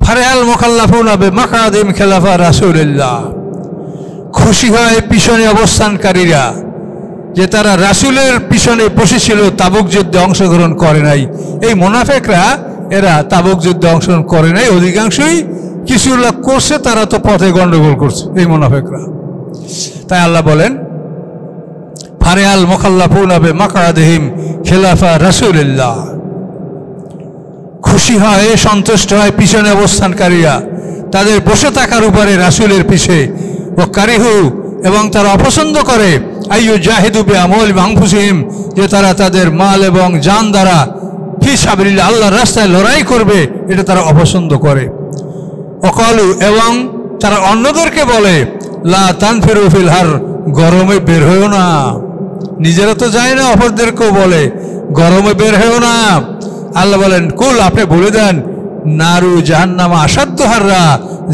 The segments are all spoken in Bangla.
ফারিহাল মুখাল্লাফুনা বিমাকাদিম খিলাফা রাসূলিল্লাহ, খুশি হয় পিছনে অবস্থানকারীরা যে তারা রাসূলের পিছনে বসেছিল, তাবুক যুদ্ধে অংশগ্রহণ করে নাই। এই মুনাফিকরা এরা তাবুক যুদ্ধে অংশগ্রহণ করে নাই, অধিকাংশই কিছু লোক করছে, তারা তো পথে গন্ডগোল করছে এই মুনাফিকরা। তাই আল্লাহ বলেন ফারিহাল মুখাল্লাফুনা বিমাকাদিহিম খিলাফা রাসূলিল্লাহ, খুশি হয় সন্তুষ্ট হয় পিছনে অবস্থানকারীরা তাদের বসে থাকার উপরে রাসূলের পিছে। ও কারিহু, এবং তারা অপছন্দ করে আইয়ু জাহিদু বিআমওয়ালি আনফুসিহিম, যে তারা তাদের মাল এবং জান দ্বারা ফি সাবিলিল্লাহ আল্লাহর রাস্তায় লড়াই করবে, এটা তারা অপছন্দ করে। ওয়াকালু, এবং তারা অন্যদেরকে বলে লা তানফিরু ফিল হার, গরমে বের হয়েও না। নিজেরা তো যায় না, অপরদেরকেও বলে গরমে বের হয়েও না। আল্লাহ বলেন কুল, আপনি বলে দেন নারু জাহান্নাম আসাধ্য হাররা,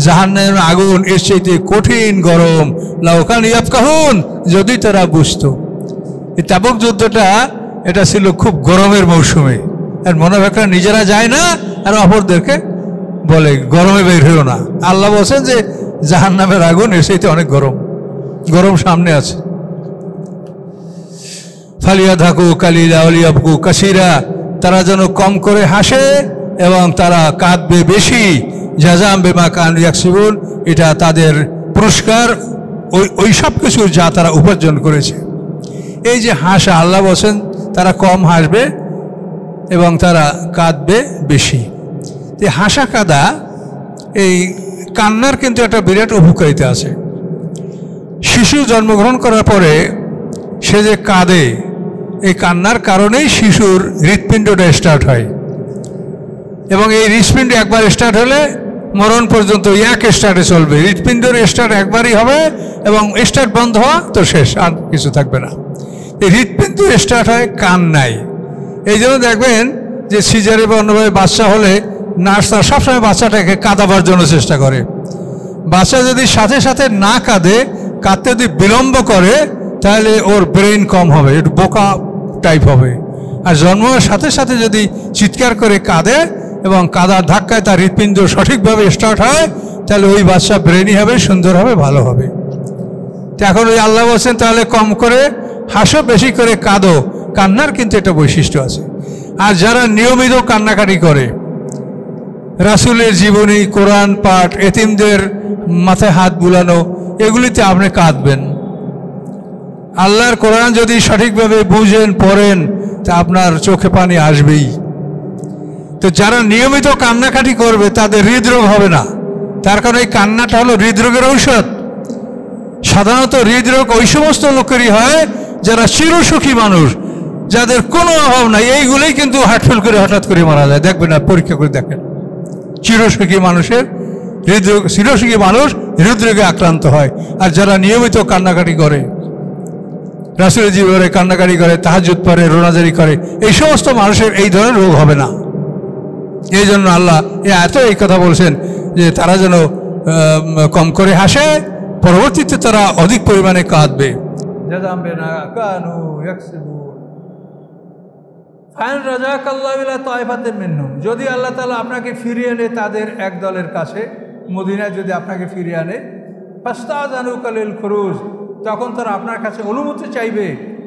জাহান্নামের আগুন এর চাইতে কঠিন গরম। লাউ কানু ইয়াফকাহুন, যদি তারা বুঝতো। এই তাবুক যুদ্ধটা এটা ছিল খুব গরমের মৌসুমে, আর মুনাফিকরা নিজেরা যায় না আর অপরদেরকে বলে গরমে বের হয়েও না। আল্লাহ বলছেন যে জাহান্নামের আগুন এর চাইতে অনেক গরম, গরম সামনে আছে। ফালিয়াধাকু কালিলা ওয়ালিয়াবকু কাসীরা, তারা যেন কম করে হাসে এবং তারা কাঁদবে বেশি। জাযাম বিমা কানু ইয়াকসিবুন, এটা তাদের পুরস্কার ওই সব কিছু যা তারা উপার্জন করেছে। এই যে হাসা, আল্লাহ বলছেন তারা কম হাসবে এবং তারা কাঁদবে বেশি। এই হাসা কাঁদা, এই কান্নার কিন্তু একটা বিরাট উপকারিতা আছে। শিশু জন্মগ্রহণ করার পরে সে যে কাঁদে, এই কান্নার কারণেই শিশুর হৃৎপিণ্ডটা স্টার্ট হয়, এবং এই হৃৎপিণ্ড একবার স্টার্ট হলে মরণ পর্যন্ত এক স্টার্টে চলবে। হৃৎপিণ্ডের স্টার্ট একবারই হবে এবং স্টার্ট বন্ধ হওয়া তো শেষ, আর কিছু থাকবে না। এই হৃৎপিণ্ড স্টার্ট হয় কান্নায়। এই জন্য দেখবেন যে সিজারে বা অন্যভাবে বাচ্চা হলে নার্সরা সবসময় বাচ্চাটাকে কাঁদাবার জন্য চেষ্টা করে। বাচ্চা যদি সাথে সাথে না কাঁদে, কাঁদতে যদি বিলম্ব করে, তাহলে ওর ব্রেন কম হবে, একটু বোকা টাইপ হবে। আর জন্মের সাথে সাথে যদি চিৎকার করে কাঁদে এবং কাদার ধাক্কায় তার হৃৎপিণ্ড সঠিকভাবে স্টার্ট হয়, তাহলে ওই বাচ্চা ব্রেনই হবে, সুন্দর হবে, ভালো হবে। তো এখন ওই আল্লাহ বলছেন তাহলে কম করে হাসো, বেশি করে কাঁদো। কান্নার কিন্তু একটা বৈশিষ্ট্য আছে। আর যারা নিয়মিত কান্নাকাটি করে, রাসূলের জীবনী, কোরআন পাঠ, এতিমদের মাথায় হাত বুলানো, এগুলিতে আপনি কাঁদবেন। আল্লাহর কোরআন যদি সঠিকভাবে বুঝেন, পড়েন, তা আপনার চোখে পানি আসবেই। তো যারা নিয়মিত কান্নাকাটি করবে তাদের হৃদরোগ হবে না, তার কারণ এই কান্নাটা হলো হৃদরোগের ঔষধ। সাধারণত হৃদরোগ ওই সমস্ত লোকেরই হয় যারা চিরসুখী মানুষ, যাদের কোনো অভাব নাই। এইগুলোই কিন্তু হার্টফেল করে হঠাৎ করে মারা যায়, দেখবেন না, পরীক্ষা করে দেখেন। চিরসুখী মানুষের হৃদরোগ, চিরসুখী মানুষ হৃদরোগে আক্রান্ত হয়। আর যারা নিয়মিত কান্নাকাটি করে, রাসূলের জীবনে কান্নাকাটি করে, তাহাজ্জুদ পড়ে, রোনাজারি করে, এই সমস্ত মানুষের এই ধরনের রোগ হবে না। এই জন্য আল্লাহ এত এই কথা বলছেন যে তারা যেন কম করে হাসে, পরবর্তীতে তারা অধিক পরিমাণে কাঁদবে। যদি আল্লাহ তাআলা আপনাকে ফিরিয়ে আনে তাদের এক দলের কাছে, মদিনায় যদি আপনাকে ফিরিয়ে আনে, ফাস্তাযানুকা লিল খুরুজ, তখন তারা আপনার কাছে অনুমতি চাইবে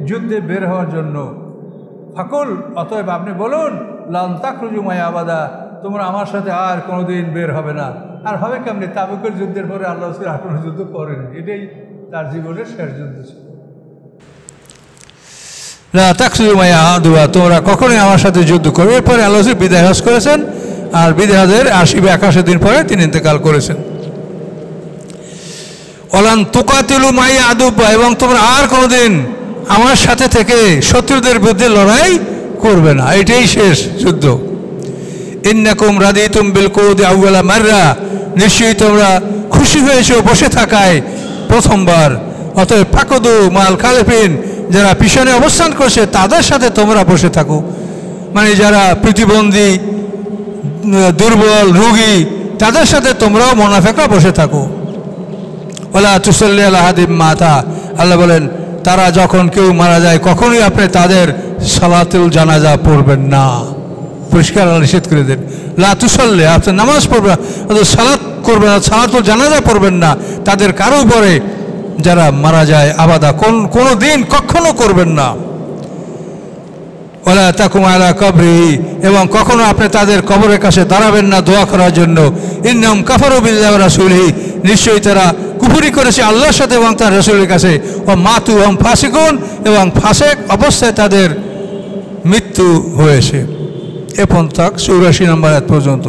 যুদ্ধে বের হওয়ার জন্য। ফাকুল, অতএব আপনি বলুন লান তাখরুজু মাই আবাদা, তোমরা আমার সাথে আর কোনোদিন বের হবে না। আর হবে কেমনি? তাবুকের যুদ্ধের পরে আল্লাহ রাসূল আর কোনো যুদ্ধ করেন, এটাই তার জীবনের শেষ যুদ্ধ ছিল। লা তাখরুজু মাই আবাদা, তোমরা কখনোই আমার সাথে যুদ্ধ করবে। এরপরে আল্লাহ রাসূল বিদায় হজ করেছেন, আর বিদায় হজের ৮০-৮১ দিন পরে তিনি ইন্তেকাল করেছেন। ওলান তুকাতিলু মাই আদুবা, এবং তোমরা আর কোনোদিন আমার সাথে থেকে শত্রুদের বিরুদ্ধে লড়াই করবে না, এটাই শেষ যুদ্ধ। ইন্নাকুম রাদিতুম বিল কুউদি আউয়ালা মাররা, নিশ্চয়ই তোমরা খুশি হয়েছো বসে থাকায় প্রথমবার। অতএব ফাকুদু মাল খালিফিন, যারা পিছনে অবস্থান করছে তাদের সাথে তোমরা বসে থাকো। মানে যারা প্রতিবন্ধী, দুর্বল, রোগী, তাদের সাথে তোমরাও মুনাফিকরা বসে থাকো। ওয়ালা তুসাল্লি আলা আহাদিম মাতা, আল্লাহ বলেন তারা যখন কেউ মারা যায় কখনোই আপনি তাদের সালাতুল জানাজা পড়বেন না। পরিষ্কার আল্লাহ নিষেধ করে দেন। লা তুসাল্লি, আপনি নামাজ পড়বেন না, সালাত করবেন না, সালাতুল জানাজা পড়বেন না তাদের কারো উপরে যারা মারা যায় আবাদা, কোনো দিন কখনো করবেন না। ওয়ালা তাকুম আলা কবরি, এবং কখনো আপনি তাদের কবরের কাছে দাঁড়াবেন না দোয়া করার জন্য। ইন্নাহুম কাফারু বিল্লাহি ওয়া রাসূলিহি, নিশ্চয়ই তারা কুফরি করেছে আল্লাহর সাথে এবং তার রাসূলের কাছে। ও মাতু হুম ফাসিকুন, এবং ফাসেক অবস্থায় তাদের মৃত্যু হয়েছে। এ পর্যন্ত 84 নম্বর আয়াত পর্যন্ত।